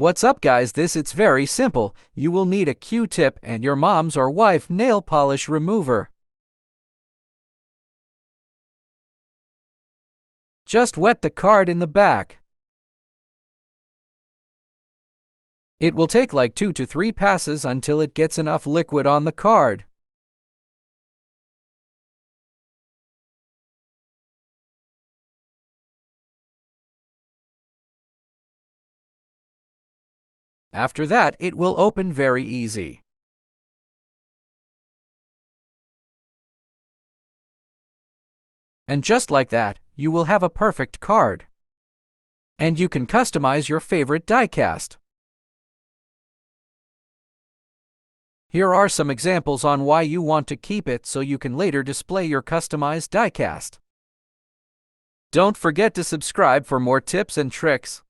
What's up guys, it's very simple. You will need a Q-tip and your mom's or wife nail polish remover. Just wet the card in the back. It will take like 2 to 3 passes until it gets enough liquid on the card. After that, it will open very easy. And just like that, you will have a perfect card. And you can customize your favorite die-cast. Here are some examples on why you want to keep it so you can later display your customized die-cast. Don't forget to subscribe for more tips and tricks.